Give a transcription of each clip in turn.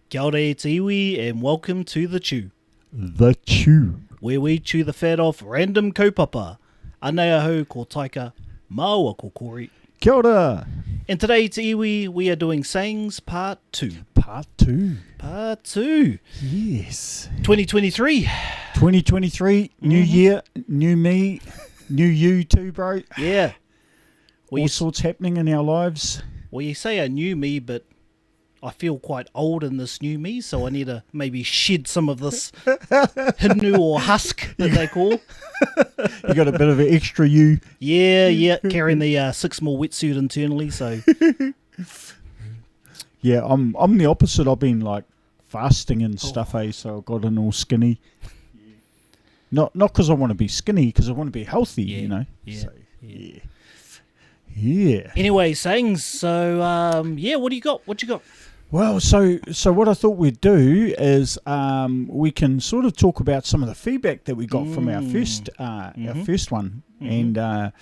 Kia ora e te iwi and welcome to The Chew. The Chew. Where we chew the fat off random kaupapa. Anea hou ko taika, maua ko kori. Kia ora. And today te iwi we are doing Sayings Part 2. Part 2. Part 2. Yes. 2023. 2023, new year, new me, new you too, bro. Yeah. All sorts happening in our lives. Well, you say a new me, but I feel quite old in this new me, so I need to maybe shed some of this hinu or husk that they call. You got a bit of an extra you. Yeah, carrying the 6 more wetsuit internally, so. Yeah, I'm the opposite. I've been like fasting and stuff, so I got in all skinny. Not because I want to be skinny, because I want to be healthy, you know. Yeah, so, yeah. Anyway, sayings. So, what do you got? What you got? Well, so what I thought we'd do is we can sort of talk about some of the feedback that we got from our first one, and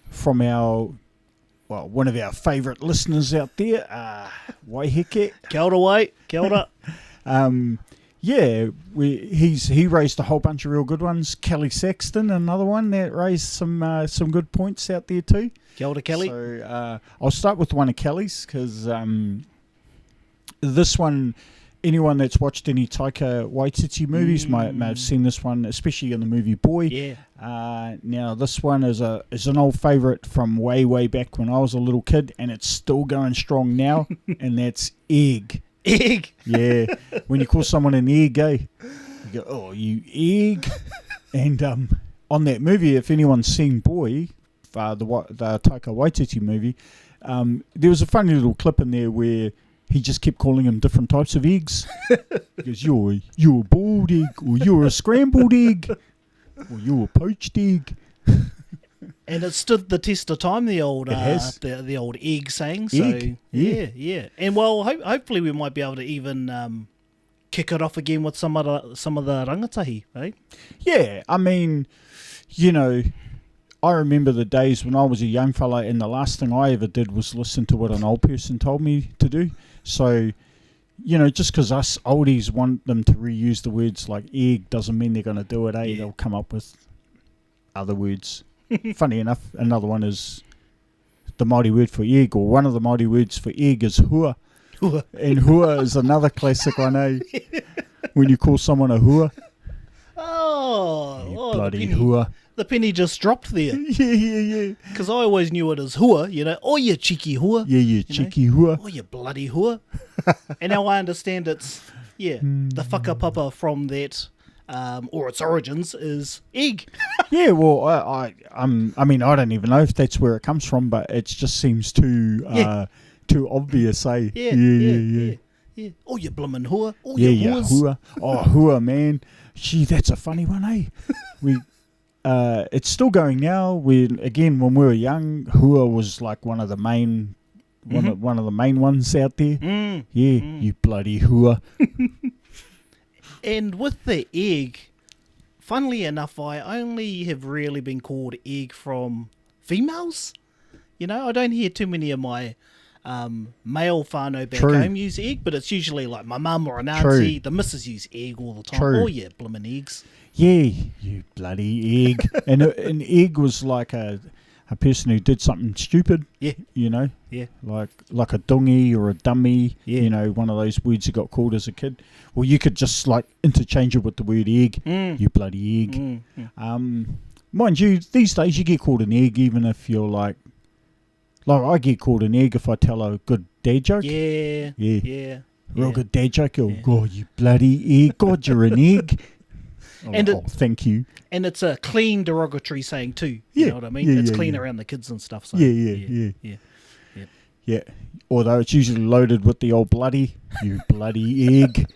from our one of our favourite listeners out there, Waiheke. Kia ora, Wai. Kia ora. He raised a whole bunch of real good ones. Kelly Saxton, another one that raised some good points out there too. Kia ora, Kelly. So I'll start with one of Kelly's because this one, anyone that's watched any Taika Waititi movies may have seen this one, especially in the movie Boy. Yeah. Now this one is an old favourite from way back when I was a little kid, and it's still going strong now, and that's egg. Egg. Yeah. When you call someone an egg, you go, "Oh, you egg." And on that movie, if anyone's seen Boy, the Taika Waititi movie, there was a funny little clip in there where he just kept calling him different types of eggs. He goes, you're a boiled egg, or you're a scrambled egg, or you're a poached egg. And it stood the test of time, the old the old egg saying. So egg. Yeah. And well, hopefully we might be able to even kick it off again with some of the rangatahi, eh? Yeah, I mean, you know, I remember the days when I was a young fella, and the last thing I ever did was listen to what an old person told me to do. So, you know, just because us oldies want them to reuse the words like egg doesn't mean they're going to do it, eh? Yeah. They'll come up with other words. Funny enough, another one is the Māori word for egg, or one of the Māori words for egg is hua. And hua is another classic one, eh? When you call someone a hua. Oh, bloody hua. The penny just dropped there. Yeah. Because I always knew it as hua, you know. Oh, you cheeky hua. Yeah, you cheeky hua. Oh, you bloody hua. And now I understand it's, the whakapapa from that, or its origins, is egg. Yeah, well, I mean, I don't even know if that's where it comes from, but it just seems too obvious, eh? Yeah. Oh, you bloomin' hua. Oh, you hua. Oh, hua, man. Gee, that's a funny one, eh? It's still going now. When we were young, hua was like one of the main one of the main ones out there. You bloody hua. And with the egg, funnily enough, I only have really been called egg from females. You know, I don't hear too many of my male whānau back home use egg, but it's usually like my mum or an auntie. The missus use egg all the time. Oh, yeah, bloomin' eggs. Yeah, you bloody egg. And an egg was like a person who did something stupid. Yeah. You know? Yeah. Like a dungy or a dummy. Yeah. You know, one of those words you got called as a kid. Well, you could just like interchange it with the word egg. You bloody egg. Mind you, these days you get called an egg even if you're like I get called an egg if I tell a good dad joke. Yeah. Real good dad joke. Oh, God, you bloody egg. God, you're an egg. Thank you. And it's a clean derogatory saying too. You know what I mean? It's clean around the kids and stuff. So Yeah. Although it's usually loaded with the old bloody. You bloody egg.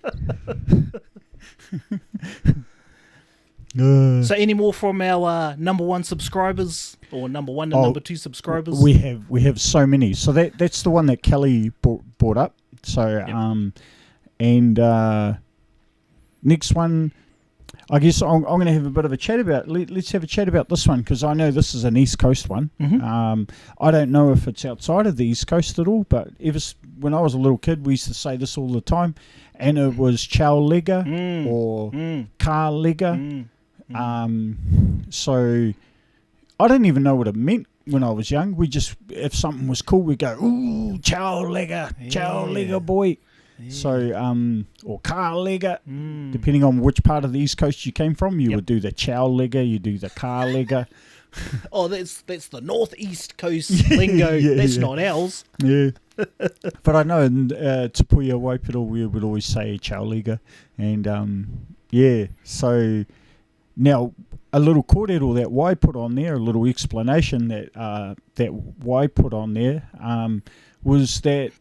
So any more from our number 1 subscribers, or number 1 and number 2 subscribers? We have so many. So that's the one that Kelly brought up. So and next one, I guess I'm going to have a bit of a chat about. Let's have a chat about this one because I know this is an East Coast one. Mm-hmm. I don't know if it's outside of the East Coast at all, but when I was a little kid, we used to say this all the time, and it was chow lega or ka lega. So I didn't even know what it meant when I was young. We just, if something was cool, we'd go, ooh, chow lega boy. Yeah. So, or ka lega, depending on which part of the East Coast you came from, you would do the chow lega, you do the ka lega. Oh, that's the northeast coast lingo. That's not ours. Yeah. But I know in Te Puia Waipiro we would always say chow lega. And so now a little kōrero that Wai put on there, a little explanation that Wai put on there was that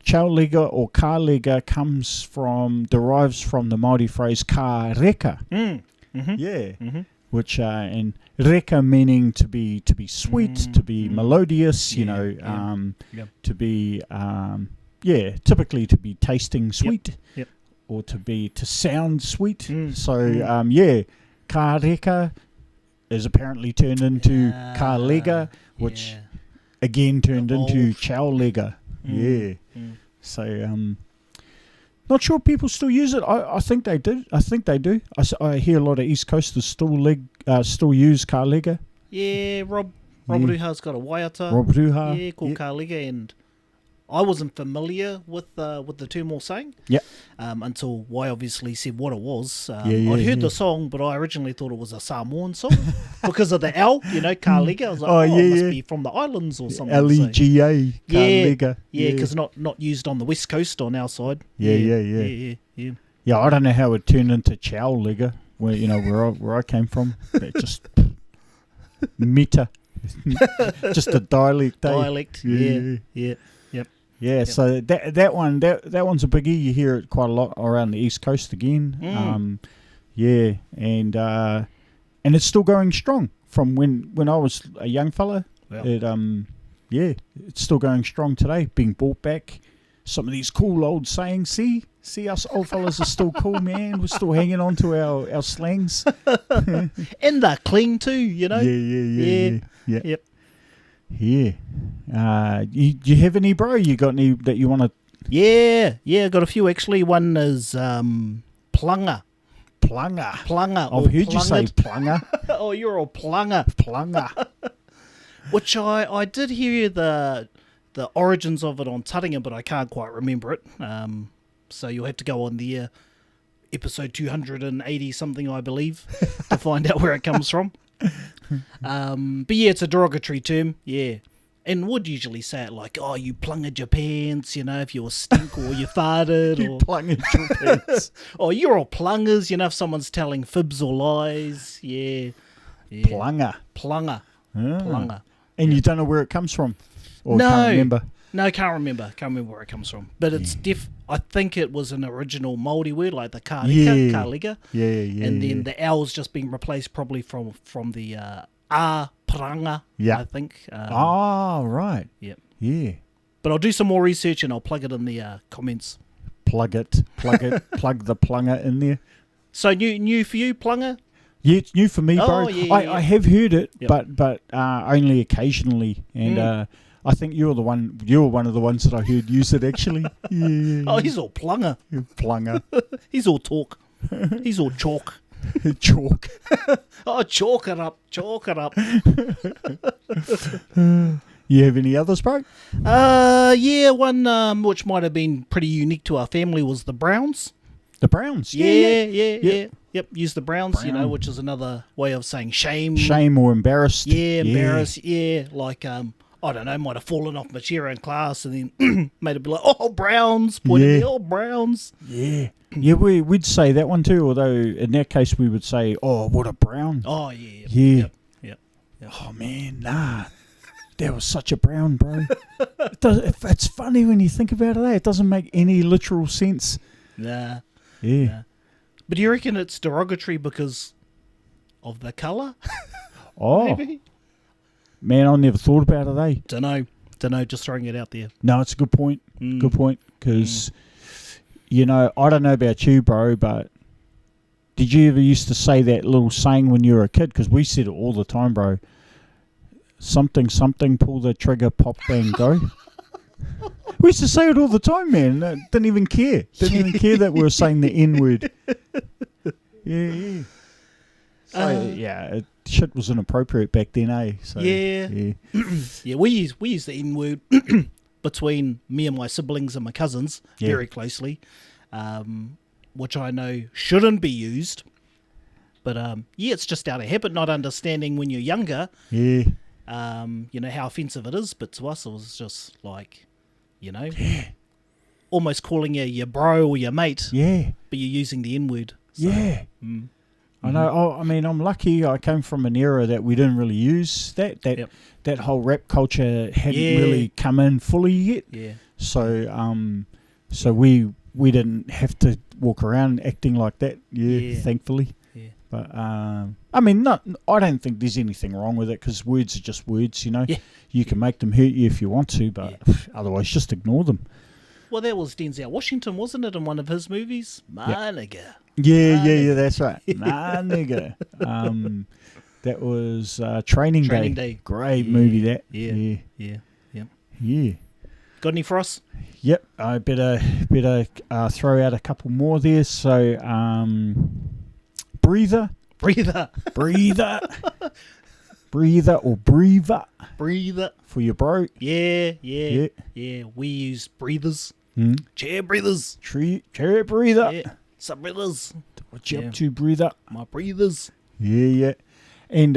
chow lega or ka lega derives from the Māori phrase ka reka. Which and reka meaning to be sweet, to be melodious, to be typically to be tasting sweet, or to sound sweet. So ka reka is apparently turned into ka lega, which again turned into chow lega. So not sure people still use it. I think they do. I hear a lot of East Coasters still use ka lega. Yeah, Rob Ruha's got a waiata. Rob Ruha. Yeah, called ka lega, and I wasn't familiar with the term or saying. Yep. Until Y obviously said what it was. I'd heard the song, but I originally thought it was a Samoan song because of the L, ka lega. I was like, it must be from the islands or something. Lega, ka lega. Yeah, because not used on the west coast on our side. Yeah. I don't know how it turned into chow lega, where I came from. It just meta, just a dialect. Dialect. Yeah. Yeah, so that one's a biggie. You hear it quite a lot around the East Coast again. And it's still going strong from when I was a young fella. Wow. It's still going strong today, being brought back. Some of these cool old sayings. See us old fellas are still cool, man. We're still hanging on to our slangs. And they're clean too, Yeah. Yep. Yeah. You have any, bro? You got any that you want to? Yeah, I got a few actually. One is planga. Planga. I've heard you say planga. Oh, you're a planga. Planga. Which I did hear the origins of it on Taringa, but I can't quite remember it. So you'll have to go on the episode 280 something, I believe, to find out where it comes from. But yeah, it's a derogatory term, and would usually say it like, oh, you plunged your pants, if you were stink or you farted. You plunged your pants. Oh, you're all plungers, if someone's telling fibs or lies. Yeah. Plunga. And you don't know where it comes from? Or can't remember? No, can't remember where it comes from. But it's I think it was an original Māori word, like the ka lega. Yeah. And then the L's just been replaced probably from the a pranga, I think. Right. Yep. Yeah. But I'll do some more research and I'll plug it in the comments. Plug it. Plug the plunger in there. So new for you, plunger? Yeah, it's new for me, bro. I have heard it, but only occasionally. And I think you're one of the ones that I heard use it actually. Yeah. Oh, he's all plunger. Plunger. He's all talk. He's all chalk. Chalk. Oh, chalk it up. You have any others, bro? One which might have been pretty unique to our family was the Browns. The Browns? Yeah. Yep, use the Browns, which is another way of saying shame. Shame or embarrassed. Yeah, embarrassed, like, I don't know, might have fallen off my chair in class and then made it be like, oh, Browns, pointed oh, Browns. Yeah. Yeah, we'd say that one too, although in that case we would say, oh, what a Brown. Oh, yeah. Yep. Oh, man, nah. That was such a Brown, bro. It's funny when you think about it, It doesn't make any literal sense. Nah. Yeah. Nah. But do you reckon it's derogatory because of the colour? Oh. Maybe? Man, I never thought about it, Dunno, just throwing it out there. No, it's a good point. Good point. Because, I don't know about you, bro, but Did you ever used to say that little saying when you were a kid? Because we said it all the time, bro. Something, something, pull the trigger, pop, bang, go. We used to say it all the time, man. Didn't even care. Didn't even care that we were saying the N-word. Yeah. So, shit was inappropriate back then, eh? So, yeah. Yeah, we use the N-word between me and my siblings and my cousins very closely, which I know shouldn't be used. But, it's just out of habit, not understanding when you're younger. Yeah. How offensive it is, but to us it was just like, almost calling you your bro or your mate. Yeah. But you're using the N-word. So, yeah. I know. I mean, I'm lucky. I came from an era that we didn't really use that. That whole rap culture hadn't really come in fully yet. Yeah. So, we didn't have to walk around acting like that. Yeah. Thankfully. Yeah. But I mean, I don't think there's anything wrong with it because words are just words. Yeah. You can make them hurt you if you want to, but otherwise, just ignore them. Well, that was Denzel Washington, wasn't it, in one of his movies? Nigga. Yeah, that's right. Nah, nigga. That was Training Day. Great movie, that. Yeah. Got any for us? Yep, I better throw out a couple more there. So, breather. Breather or breather. Breather. For your bro. Yeah. We use breathers. Chair breathers. Chair breather. Yeah. Some breathers. What you up to, breather? My breathers. Yeah. And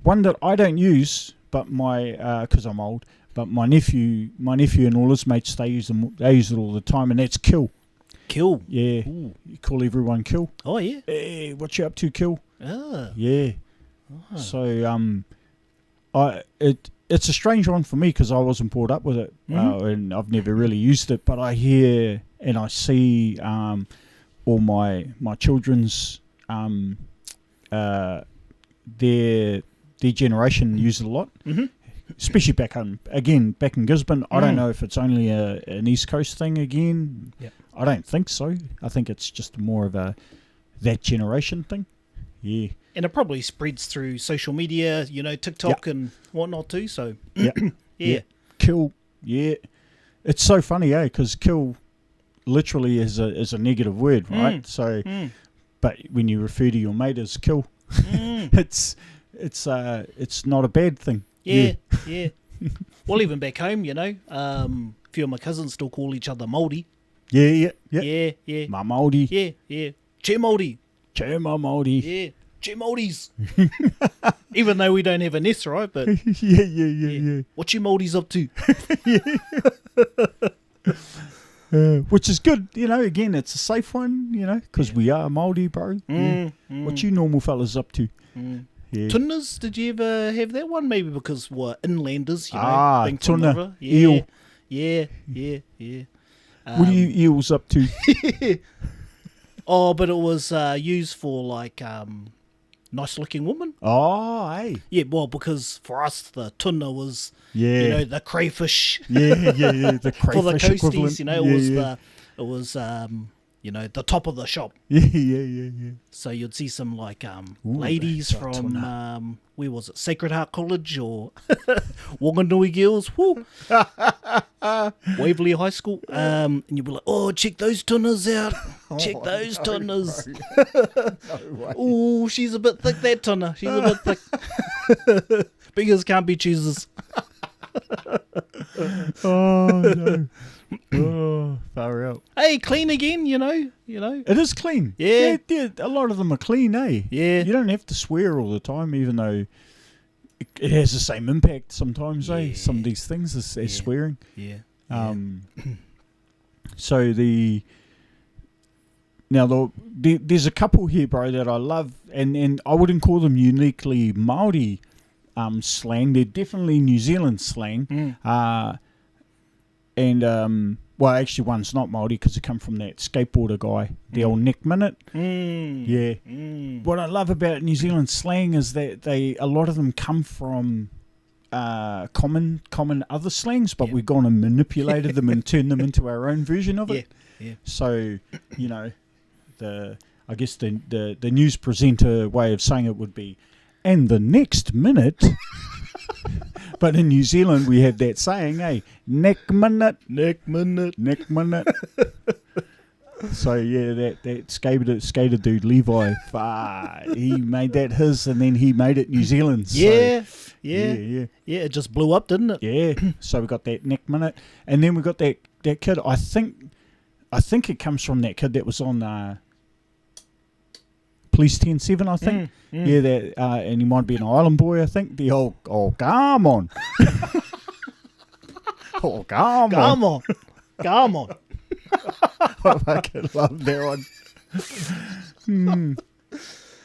one that I don't use, but my because I'm old, but my nephew and all his mates they use it all the time, and that's kill. Kill. Yeah. Ooh. You call everyone kill. Oh yeah. Hey, what you up to, kill? Ah. Yeah. Oh. So it's a strange one for me because I wasn't brought up with it, and I've never really used it. But I hear and I see all my children's their generation use it a lot, especially back in Gisborne. I don't know if it's only an East Coast thing again. Yep. I don't think so. I think it's just more of that generation thing. Yeah. And it probably spreads through social media, TikTok and whatnot too. So, yeah. Kill, yeah. It's so funny, because kill literally is a negative word, right? So, but when you refer to your mate as kill, it's not a bad thing. Yeah. Well, even back home, a few of my cousins still call each other Māori. Yeah. Ma Māori. Yeah. Che Māori. Che ma Māori. Yeah. Che Māoris. Even though we don't have an S, right? But yeah. What you Māoris up to? Which is good, again, it's a safe one, because we are Māori, bro. What you normal fellas up to? Yeah. Tunas, did you ever have that one? Maybe because we're inlanders, being tuna, river. eel. Yeah. What are you eels up to? Oh, but it was used for like nice-looking woman. Oh, hey. Yeah, well, because for us the tuna was, the crayfish. Yeah, the crayfish for the coasties, equivalent. it was the top of the shop. Yeah. So you'd see some like ladies from where was it, Sacred Heart College or Wanganui Girls, Waverley High School, and you'd be like, oh, check those tunas out, check those tunas. Oh, she's a bit thick, that tuna, she's a bit thick. Beggars can't be choosers. Oh no. Oh, far out. Hey, clean again, It is clean. Yeah. A lot of them are clean, eh? Yeah. You don't have to swear all the time, even though it has the same impact sometimes, eh? Some of these things as swearing. Yeah. So there's a couple here, bro, that I love, and I wouldn't call them uniquely Māori slang. They're definitely New Zealand slang. And actually, one's not Māori because it come from that skateboarder guy, the old Nick Minute. Yeah. What I love about New Zealand slang is that a lot of them come from common other slangs, but we've gone and manipulated them and turned them into our own version of it. Yeah. So I guess the news presenter way of saying it would be, and the next minute. But in New Zealand, we have that saying, neck minute. So, yeah, that skater dude, Levi, he made that his, and then he made it New Zealand. So, Yeah, it just blew up, didn't it? Yeah, so we got that neck minute. And then we got that kid, I think it comes from that kid that was on Police 10-7, I think. Yeah, that, and he might be an island boy, I think. The old, come on. Come on. I fucking love that one.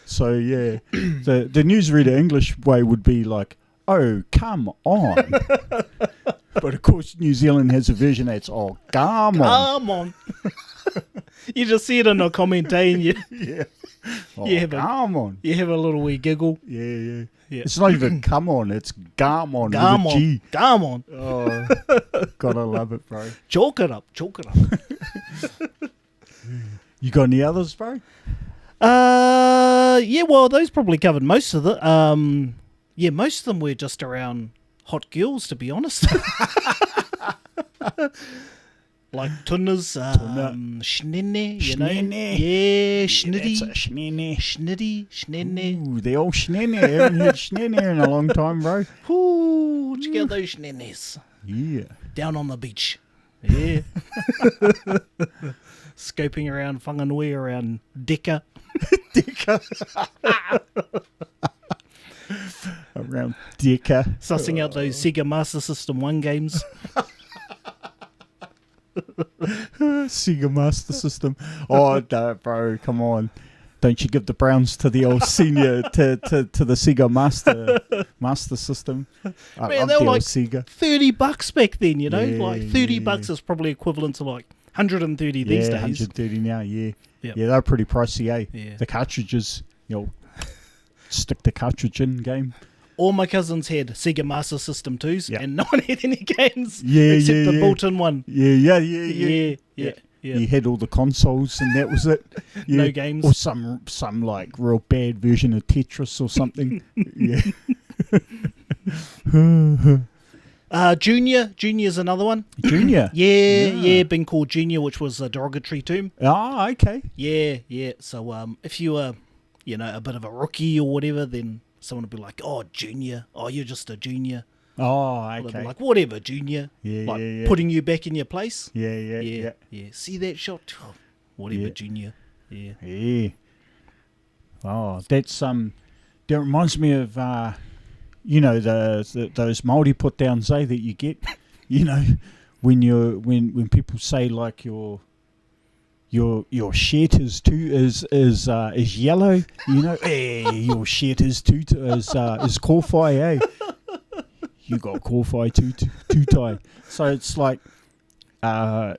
So, yeah, the newsreader English way would be like, oh, come on. But, of course, New Zealand has a version that's, come on. Come on. You just see it in a comment, and you, Yeah. come on. You have a little wee giggle. Yeah. It's not even come on, it's come on with a G. Come on. Oh, gotta love it, bro. Chalk it up. You got any others, bro? Yeah, well, those probably covered most of it. Yeah, most of them were just around hot girls, to be honest. Like tunas, schnenne, you know? Schnenne. Yeah, schnitty. That's a schnenne. Schnitty. Ooh, the old schnenne. I haven't heard schnenne in a long time, bro. Ooh, check out those schnennes. Yeah. Down on the beach. Yeah. Scoping around Whanganui, around Deka. Around Deka. Sussing out those Sega Master System 1 games. Sega Master System. Oh, no, bro, come on. Don't you give the Browns to the old senior, to the Sega Master System. I Man, love they were the like old Sega. $30 back then, you know? Yeah, like $30 yeah. is probably equivalent to like 130 these days. 130 now, yeah. Yep. Yeah, they're pretty pricey, eh? Yeah. The cartridges, stick the cartridge in game. All my cousins had Sega Master System 2s, Yep. and no one had any games Yeah, except yeah, the yeah. built-in one. Yeah. Yeah. You had all the consoles and that was it. Yeah. No games. Or some like real bad version of Tetris or something. Yeah. Junior's another one. Junior? Yeah, been called Junior, which was a derogatory term. Ah, okay. Yeah. So if you were, a bit of a rookie or whatever, then someone would be like, oh, Junior. Oh, you're just a junior. Oh, Or they'd be okay. like, whatever, Junior. Yeah, like yeah. putting you back in your place. Yeah. See that shot? Oh, whatever, Yeah. Junior. Yeah. Yeah. Oh, that's that reminds me of those Māori put downs, that you get. when people say like your shirt is yellow, hey, your shirt is kōwhai, eh? You got kōwhai too tie. So it's like so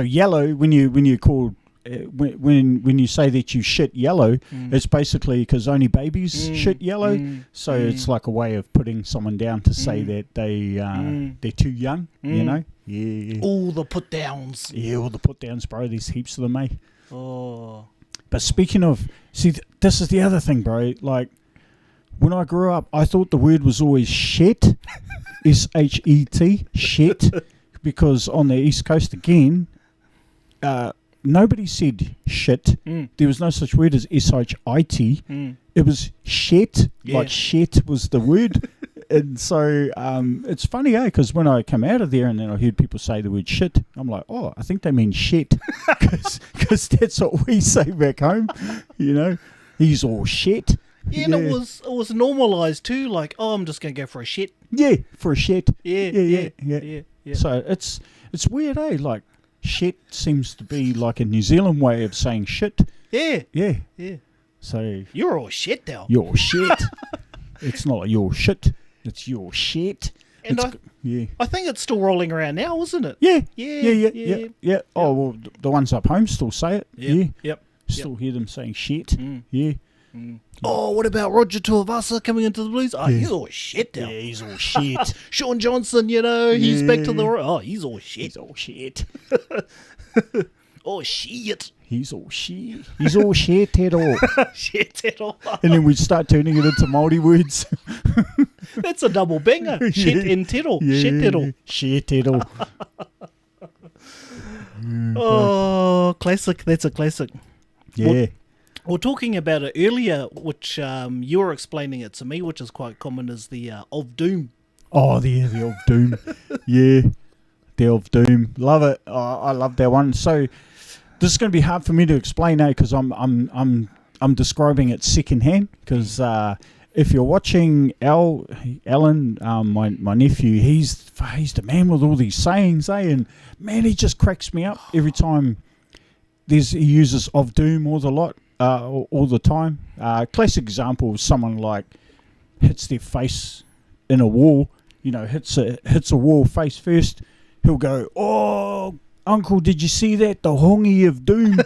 yellow when you call when you say that you shit yellow, it's basically because only babies shit yellow. So it's like a way of putting someone down to say that they're too young. Yeah. All the put downs. Yeah, all the put downs, bro. There's heaps of them, eh? Oh. But speaking of, this is the other thing, bro. Like, when I grew up, I thought the word was always shet, S-H-E-T, shet, because on the East Coast, again, nobody said shit. There was no such word as S-H-I-T. It was shet, like shet was the word. And so it's funny, because when I come out of there and then I heard people say the word shit, I'm like, oh, I think they mean shit, because that's what we say back home, He's all shit. Yeah, and it was normalised too, like, oh, I'm just going to go for a shit. Yeah, for a shit. Yeah. So it's weird, eh? Like, shit seems to be like a New Zealand way of saying shit. Yeah. So You're all shit now. your shit. It's not like your shit. It's your shit. And I think it's still rolling around now, isn't it? Yeah. Yeah. Oh, well, the ones up home still say it. Yeah. Yep. Still hear them saying shit. Yeah. Oh, what about Roger Tuivasa coming into the Blues? Oh, he's all shit now. Yeah, he's all shit. Sean Johnson, he's back to the... Oh, he's all shit. He's all shit. Oh, shit. He's all share. He's all share tero. Share tero. And then we'd start turning it into Māori words. That's a double banger. Shit and tero. Share tero. Share tero. Oh, classic. That's a classic. Yeah. We're talking about it earlier, which you were explaining it to me, which is quite common, is the of doom. Oh, the of doom. Yeah. The of doom. Love it. Oh, I love that one. So this is going to be hard for me to explain, because I'm describing it secondhand. Because if you're watching Alan, my nephew, he's the man with all these sayings, and man, he just cracks me up every time. He uses of doom all the time. Classic example is someone like hits their face in a wall. Hits a wall face first. He'll go, "Oh, Uncle, did you see that? The hongi of doom."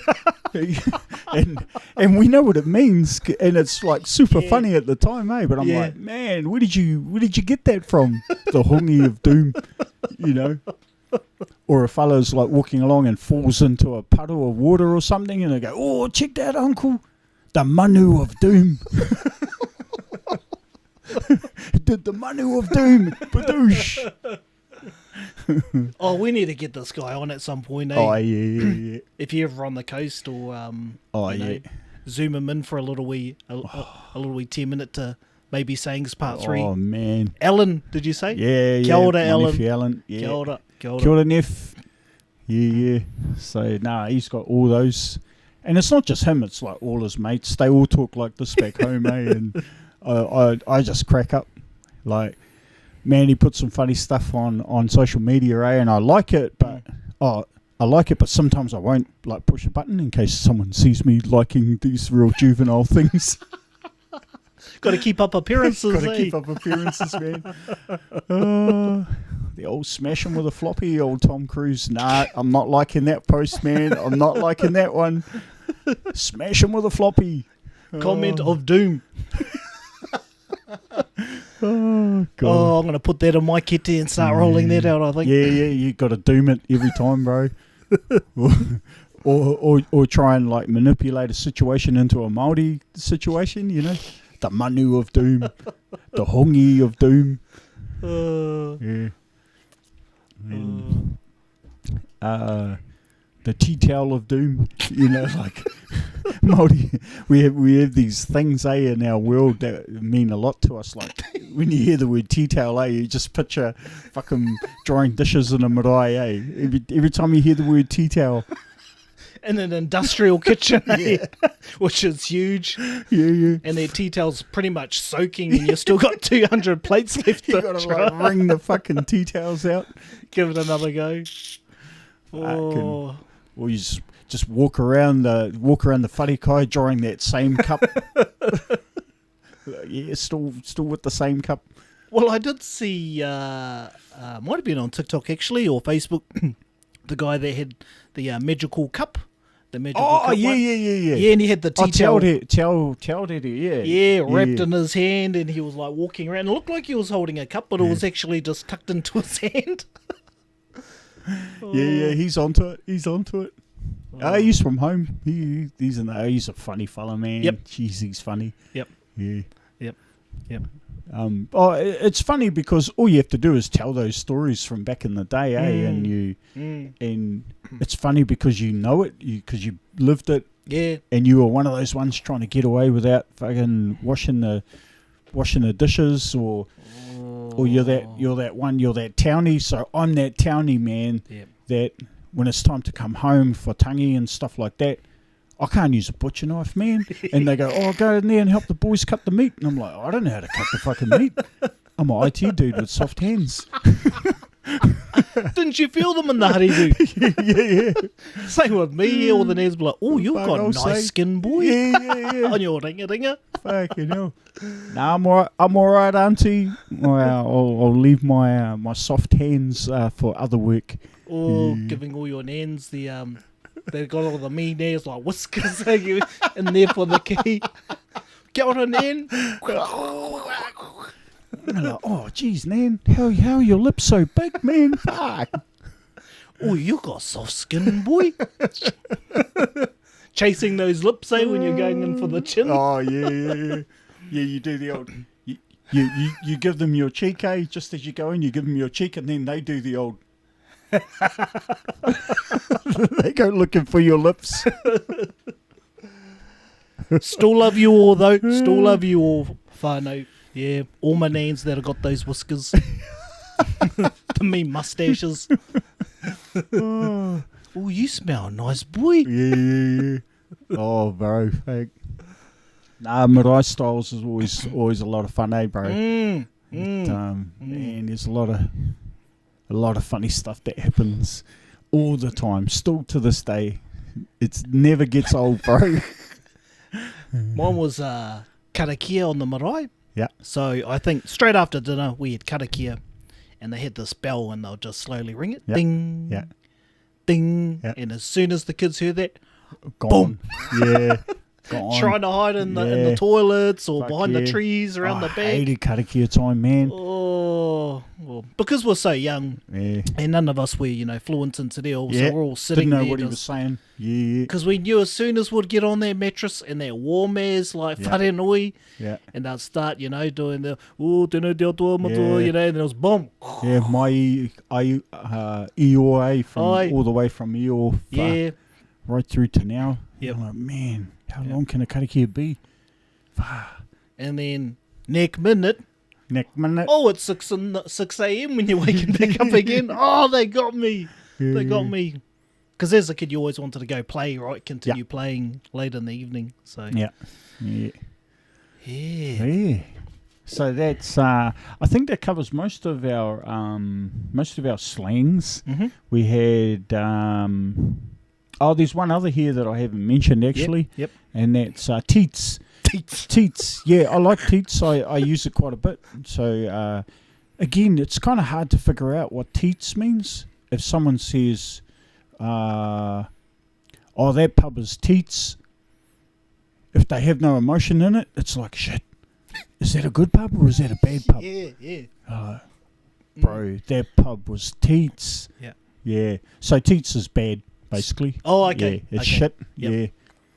and we know what it means, and it's like super funny at the time, eh? But I'm like, man, where did you get that from? The hongi of doom, Or a fella's like walking along and falls into a puddle of water or something, and they go, "Oh, check that, Uncle, the manu of doom." Did the manu of doom, badoosh. Oh, we need to get this guy on at some point, eh? Oh, yeah. If you're ever on the coast, or zoom him in for a little wee 10-minute to maybe Sayings Part 3. Oh, man. Alan, did you say? Yeah. Kia ora, Alan. Nephew Alan. Yeah. Kia ora. Kia ora, Neff. Yeah. So, he's got all those. And it's not just him, it's like all his mates. They all talk like this back home, eh? And I just crack up. Like, man, he puts some funny stuff on social media, eh? And I like it, but I like it, but sometimes I won't like push a button in case someone sees me liking these real juvenile things. Got to keep up appearances. Got to keep up appearances, man. The old smash him with a floppy, old Tom Cruise. Nah, I'm not liking that post, man. I'm not liking that one. Smash him with a floppy. Comment of doom. Oh, God. Oh, I'm going to put that in my kitty and start rolling that out, I think. Yeah, you got to doom it every time, bro. or try and like manipulate a situation into a Māori situation, The manu of doom. The hongi of doom. Yeah. And, the tea towel of doom, like Māori, we have these things, in our world that mean a lot to us. Like when you hear the word tea towel, you just picture fucking drying dishes in a marae, every time you hear the word tea towel. In an industrial kitchen, which is huge. Yeah. And their tea towel's pretty much soaking, and you've still got 200 plates left. You got to like wring the fucking tea towels out. Give it another go. Oh. Or you just walk around the wharekai drawing that same cup. Still with the same cup. Well, I did see, might have been on TikTok actually, or Facebook, the guy that had the magical cup. The magical cup. Yeah. Yeah, and he had the tea towel. Yeah, wrapped in his hand, and he was like walking around. It looked like he was holding a cup, but it was actually just tucked into his hand. Yeah, he's onto it. He's from home. He's a funny fella, man. Yep. Jeez, he's funny. Yep. Yeah. Yep. It's funny because all you have to do is tell those stories from back in the day, and it's funny because you know it, because you lived it, and you were one of those ones trying to get away without fucking washing the dishes, or you're that townie. So I'm that townie man that when it's time to come home for tangi and stuff like that, I can't use a butcher knife, man. And they go, go in there and help the boys cut the meat. And I'm like, I don't know how to cut the fucking meat. I'm an IT dude with soft hands. Didn't you feel them in the haridu? Yeah. Same with me. All the neighbours be like, oh, you've got a nice skin, boy. Yeah. On your ringer. Fucking hell. Nah, I'm all right, auntie. I'll leave my soft hands for other work. Giving all your nans they've got all the mean nails like whiskers in there for the key. Get on a nan. Like, oh, geez, Nan, how are your lips so big, man? Fuck. Oh, you got soft skin, boy. chasing those lips, when you're going in for the chin. Oh, yeah. Yeah, you do the old... You give them your cheek, just as you go in, you give them your cheek, and then they do the old... They go looking for your lips. Still love you all, though. Still love you all, whānau. Yeah, all my nans that have got those whiskers. The mean mustaches. Oh, you smell nice, boy. Yeah. Oh, bro, fake. Nah, marae styles is always a lot of fun, bro? Man, there's a lot of funny stuff that happens all the time. Still to this day, it never gets old, bro. Mine was karakia on the marae. Yeah. So I think straight after dinner we had karakia, and they had this bell, and they'll just slowly ring it, ding, ding, and as soon as the kids heard that, Gone. boom, Yeah. Gone. trying to hide in the toilets or behind the yeah. trees around the I back. hated karakia time, man. Oh, well, because we're so young, Yeah. and none of us were, fluent in te reo, Yeah. so we're all sitting Didn't know there what he was saying. Yeah. because we knew as soon as we'd get on that mattress and that warm as like whare nui, Yeah. and they'd start, doing the tēnā te atua matua, and then it was boom. Yeah, my EOA from Aye. all the way from EO Yeah, right through to now. Yep. I'm like, man, how long can a karakia be? and then next minute, Next minute. it's 6 a.m. when you're waking back up again. Oh, they got me. They got me. Because as a kid, you always wanted to go play, right? Continue playing late in the evening. So Yeah. yeah. So that's I think that covers most of our slangs. Mm-hmm. We had there's one other here that I haven't mentioned actually. Yep. And that's teats. Teats. Yeah, I like teats. I use it quite a bit. So again, it's kind of hard to figure out what teats means. If someone says, that pub is teats, if they have no emotion in it, it's like, shit, is that a good pub or is that a bad pub? Yeah. Bro, that pub was teats. Yeah. Yeah. So teats is bad, basically. Oh, okay. Yeah, it's Okay. shit. Yep. Yeah.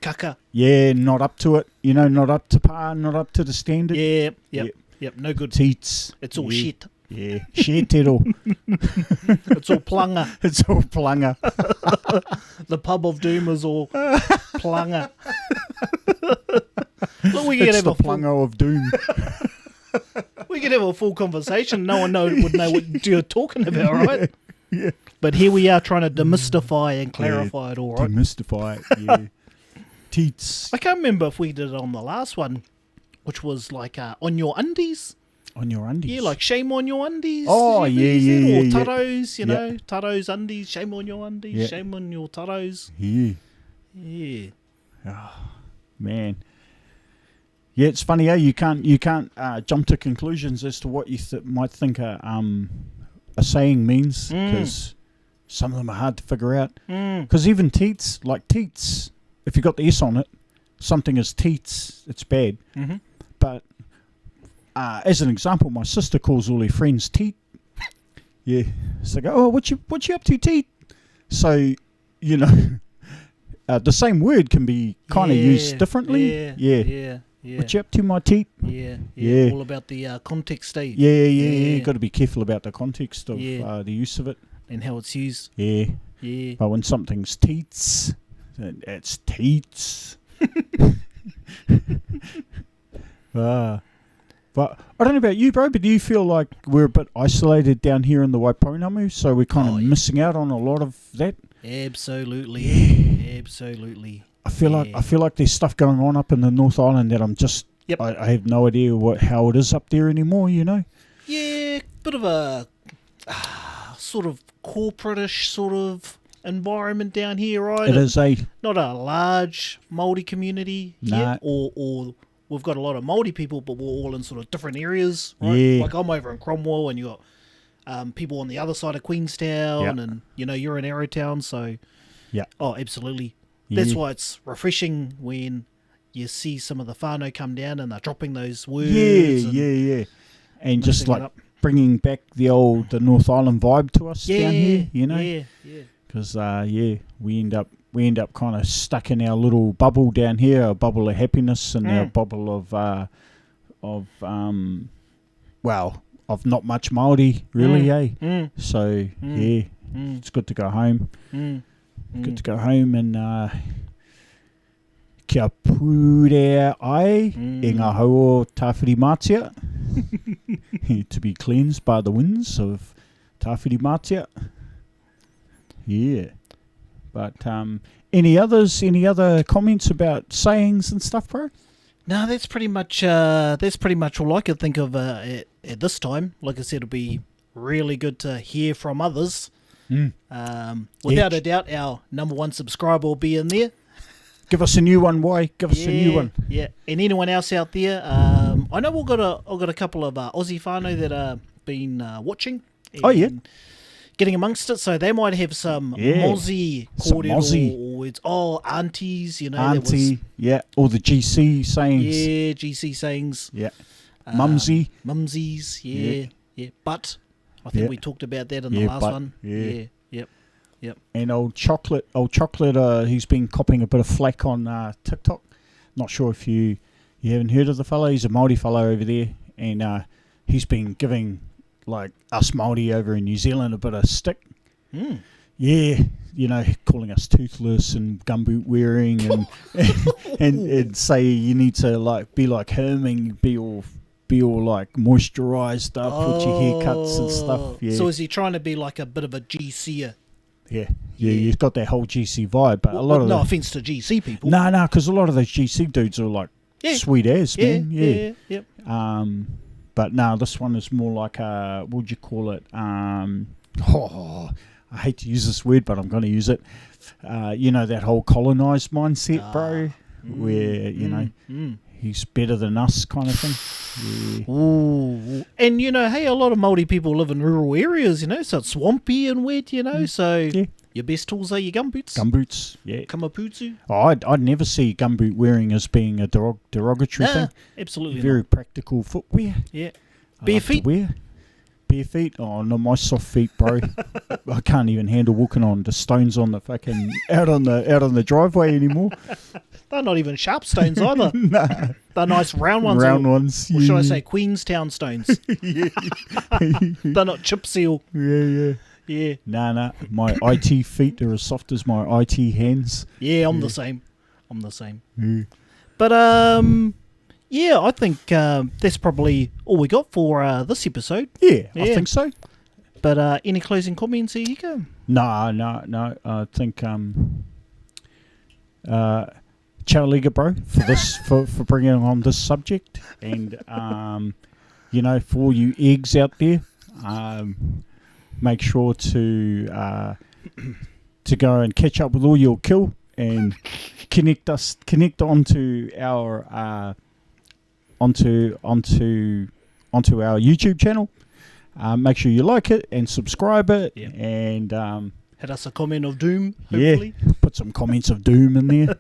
Kaka. Yeah, not up to it. Not up to par, not up to the standard. Yep. Yeah. Yep. No good. Teats. It's all Yeah. shit. Yeah. Shit it all. It's all planga. It's all planga. The pub of doom is all planga. Look, we could It's have the a full, planga of doom. we could have a full conversation. No one would know what you're talking about, right? Yeah. But here we are trying to demystify and clarify it all, right? Demystify it, yeah. Teats. I can't remember if we did it on the last one, which was like on your undies. On your undies. Yeah, like shame on your undies. Oh, did you yeah, use yeah, it? yeah, Or yeah. taros, Yeah. taros undies, shame on your undies, Yeah. shame on your taros. Yeah. Yeah. Man. Yeah, it's funny, you can't jump to conclusions as to what you might think a saying means, because some of them are hard to figure out. Because even teats, if you got the S on it, something is teats, it's bad. Mm-hmm. But as an example, my sister calls all her friends teat. Yeah. So I go, oh, what you up to, teat? So, the same word can be kind of used differently. Yeah. What you up to, my teat? Yeah. All about the context, eh? Yeah. You got to be careful about the context of the use of it. And how it's used. Yeah. Yeah. But when something's teats, it's teats. But I don't know about you, bro, but do you feel like we're a bit isolated down here in the Waiponamu, so we're kind of missing out on a lot of that? Absolutely. Absolutely. I feel like there's stuff going on up in the North Island that I'm just I have no idea how it is up there anymore, Yeah, bit of a sort of corporate-ish sort of environment down here, right? It is not a large Māori community yet, or we've got a lot of Māori people, but we're all in sort of different areas, right? Yeah. Like I'm over in Cromwell, and you got people on the other side of Queenstown, and you're in Arrowtown, so oh, absolutely. Yeah. That's why it's refreshing when you see some of the whānau come down and they're dropping those words. Yeah. And just like bringing back the North Island vibe to us down here, Yeah. Because, we end up kind of stuck in our little bubble down here, a bubble of happiness and our bubble of not much Māori, really, eh? So, it's good to go home. Good to go home and kia pūrea ai e ngā hau o Tāwhiri Mātia. To be cleansed by the winds of Tāwhiri Mātia. Yeah. But any other comments about sayings and stuff, bro? No, that's pretty much all I could think of at this time. Like I said, it'll be really good to hear from others. Without a doubt, our number one subscriber will be in there. Give us a new one, why? Give us a new one. Yeah, and anyone else out there, I know I've got a couple of Aussie whānau that have been watching. Getting amongst it, so they might have some Mozzie kōrero words. Oh, aunties, you know. Auntie, all the GC sayings. Yeah, GC sayings. Yeah. Mumsy. Mumsies, yeah. But, I think we talked about that in the last one. Yeah. Yep. And old chocolate, he's been copping a bit of flack on TikTok. Not sure if you haven't heard of the fellow. He's a Māori fellow over there, and he's been giving like us Māori over in New Zealand a bit of stick. Yeah, you know, calling us toothless and gumboot wearing and and say you need to like be like him and be all like moisturised up with your haircuts and stuff. Yeah. So is he trying to be like a bit of a GCer? Yeah, he's got that whole GC vibe, but a lot of no offence to GC people. No, because a lot of those GC dudes are like sweet as, man. Yep. But no, this one is more like a, what would you call it? I hate to use this word, but I'm going to use it. You know, that whole colonised mindset, bro, where, you know, he's better than us kind of thing. Yeah. Ooh. And, you know, hey, a lot of Māori people live in rural areas, you know, so it's swampy and wet, you know, so your best tools are your gumboots. Gumboots, yeah. Kamapūtu. Oh, I'd never see gumboot wearing as being a derogatory thing. Absolutely Very practical footwear. Yeah. Bare feet? Bare feet? Oh, no, my soft feet, bro. I can't even handle walking on the stones on the fucking out on the driveway anymore. They're not even sharp stones either. Nah. They're nice round ones. Or should I say Queenstown stones? They're not chip seal. Yeah. Nah. My IT feet are as soft as my IT hands. Yeah, I'm the same. Yeah. But I think that's probably all we got for this episode. Yeah, I think so. But any closing comments, Hiko? No. I think ciao liga, bro, for this for bringing on this subject, and you know, for all you eggs out there, make sure to go and catch up with all your kill and connect onto our onto our YouTube channel. Make sure you like it and subscribe it, and hit us a comment of doom, hopefully. Yeah, put some comments of doom in there.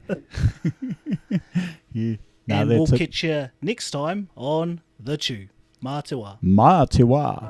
Yeah. And we'll catch you next time on The Chew. Mā te wā. Mā te wā.